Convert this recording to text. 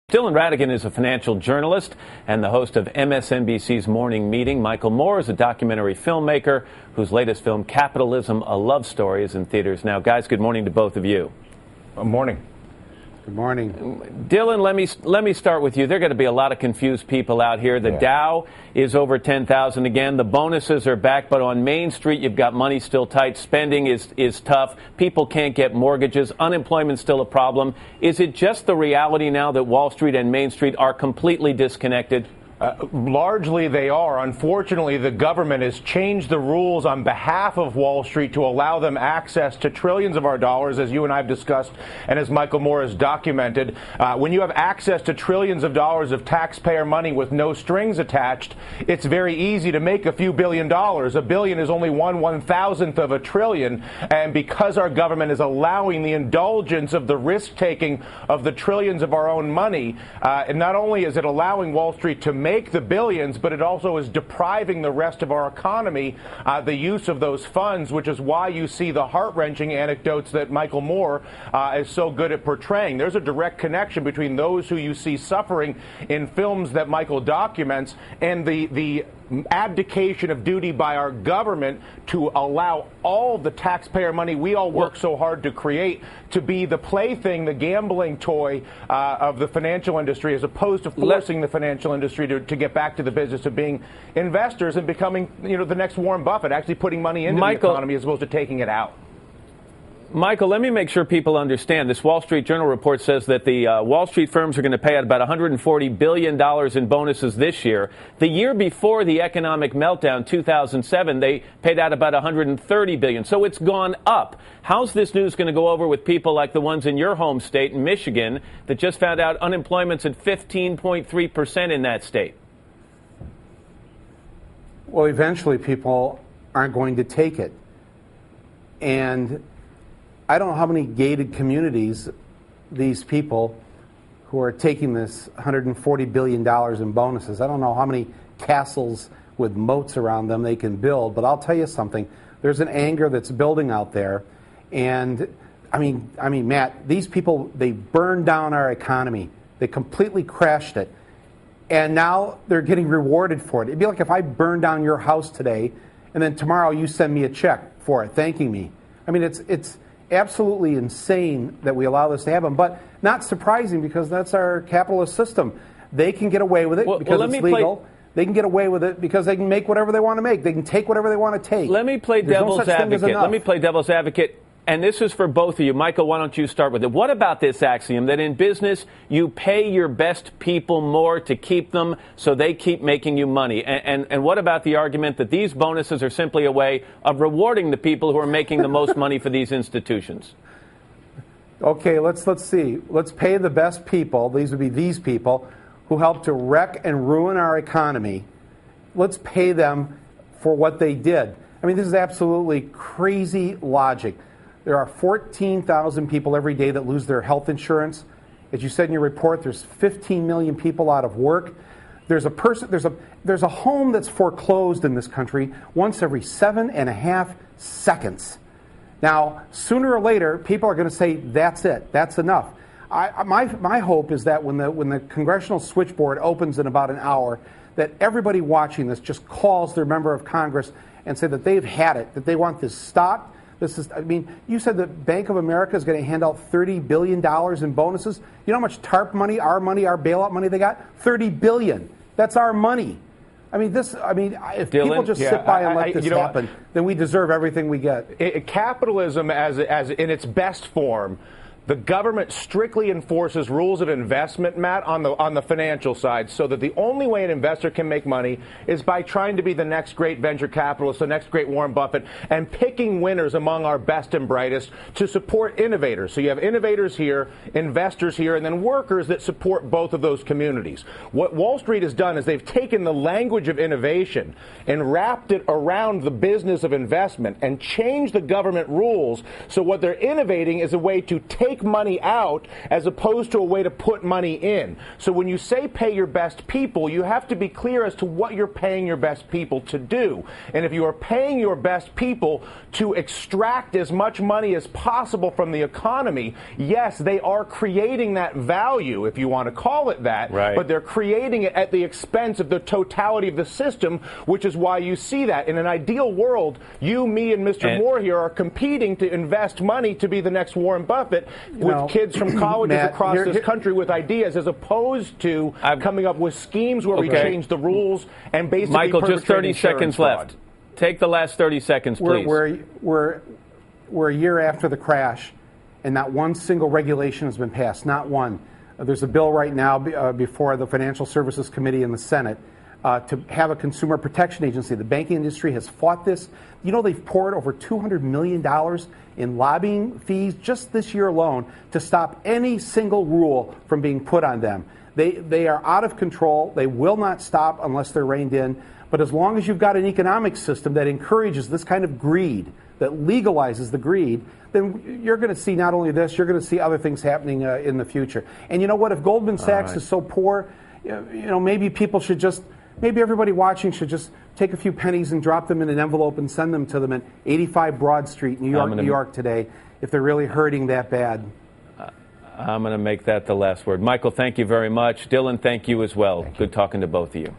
Dylan Ratigan is a financial journalist and the host of MSNBC's Morning Meeting. Michael Moore is a documentary filmmaker whose latest film, Capitalism, A Love Story, is in theaters now. Guys, good morning to both of you. Good morning. Good morning. Dylan, let me start with you. There are going to be a lot of confused people out here. The Dow is over 10,000 again. The bonuses are back, but on Main Street, you've got money still tight. Spending is tough. People can't get mortgages. Unemployment's still a problem. Is it just the reality now that Wall Street and Main Street are completely disconnected? Largely they are. Unfortunately, the government has changed the rules on behalf of Wall Street to allow them access to trillions of our dollars, as you and I have discussed, and as Michael Moore has documented. When you have access to trillions of dollars of taxpayer money with no strings attached, it's very easy to make a few billion dollars. A billion is only 1/1000th of a trillion, and because our government is allowing the indulgence of the risk-taking of the trillions of our own money, and not only is it allowing Wall Street to make the billions, but it also is depriving the rest of our economy the use of those funds, which is why you see the heart-wrenching anecdotes that Michael Moore is so good at portraying. There's a direct connection between those who you see suffering in films that Michael documents and the abdication of duty by our government to allow all the taxpayer money we all work so hard to create to be the plaything, the gambling toy of the financial industry, as opposed to forcing the financial industry to get back to the business of being investors and becoming, the next Warren Buffett, actually putting money into the economy as opposed to taking it out. Michael, let me make sure people understand. This Wall Street Journal report says that the Wall Street firms are going to pay out about $140 billion in bonuses this year. The year before the economic meltdown, 2007, they paid out about $130 billion. So it's gone up. How's this news going to go over with people like the ones in your home state, in Michigan, that just found out unemployment's at 15.3% in that state? Well, eventually people aren't going to take it. And I don't know how many gated communities these people who are taking this $140 billion in bonuses, I don't know how many castles with moats around them they can build, but I'll tell you something. There's an anger that's building out there. And I mean, Matt, these people, they burned down our economy. They completely crashed it. And now they're getting rewarded for it. It'd be like if I burned down your house today and then tomorrow you send me a check for it, thanking me. I mean, it's absolutely insane that we allow this to happen, but not surprising because that's our capitalist system. They can get away with it because it's legal. They can get away with it because they can make whatever they want to make. They can take whatever they want to take. Let me play devil's advocate. Let me play devil's advocate. And this is for both of you. Michael, why don't you start with it? What about this axiom that in business you pay your best people more to keep them so they keep making you money? And what about the argument that these bonuses are simply a way of rewarding the people who are making the most money for these institutions? Okay, let's see. Let's pay the best people. These would be these people who helped to wreck and ruin our economy. Let's pay them for what they did. I mean, this is absolutely crazy logic. There are 14,000 people every day that lose their health insurance. As you said in your report, there's 15 million people out of work. There's a home that's foreclosed in this country once every 7.5 seconds. Now, sooner or later, people are going to say, that's it, that's enough. My hope is that when the congressional switchboard opens in about an hour, that everybody watching this just calls their member of Congress and say that they've had it, that they want this stopped. You said that Bank of America is going to hand out $30 billion in bonuses. You know how much TARP money, our bailout money they got? $30 billion. That's our money. If Dylan, people just sit by and let this happen, then we deserve everything we get. Capitalism as in its best form, the government strictly enforces rules of investment, Matt, on the financial side, so that the only way an investor can make money is by trying to be the next great venture capitalist, the next great Warren Buffett, and picking winners among our best and brightest to support innovators. So you have innovators here, investors here, and then workers that support both of those communities. What Wall Street has done is they've taken the language of innovation and wrapped it around the business of investment and changed the government rules. So what they're innovating is a way to take take money out as opposed to a way to put money in. So when you say pay your best people, you have to be clear as to what you're paying your best people to do. And if you are paying your best people to extract as much money as possible from the economy, yes, they are creating that value, if you want to call it that, right, but they're creating it at the expense of the totality of the system, which is why you see that. In an ideal world, you, me, and Mr. Moore here are competing to invest money to be the next Warren Buffett with kids from colleges Matt, across this country with ideas, as opposed to coming up with schemes where we change the rules and basically Michael, just 30 seconds fraud. left. Take the last 30 seconds, please. We're a year after the crash, and not one single regulation has been passed. Not one. There's a bill right now before the Financial Services Committee in the Senate to have a consumer protection agency. The banking industry has fought this. You know, they've poured over $200 million in lobbying fees just this year alone to stop any single rule from being put on them. They are out of control. They will not stop unless they're reined in. But as long as you've got an economic system that encourages this kind of greed, that legalizes the greed, then you're going to see not only this, you're going to see other things happening in the future. And you know what? If Goldman Sachs is so poor, maybe people should just, maybe everybody watching should just take a few pennies and drop them in an envelope and send them to them at 85 Broad Street, New York today, if they're really hurting that bad. I'm going to make that the last word. Michael, thank you very much. Dylan, thank you as well. Good talking to both of you.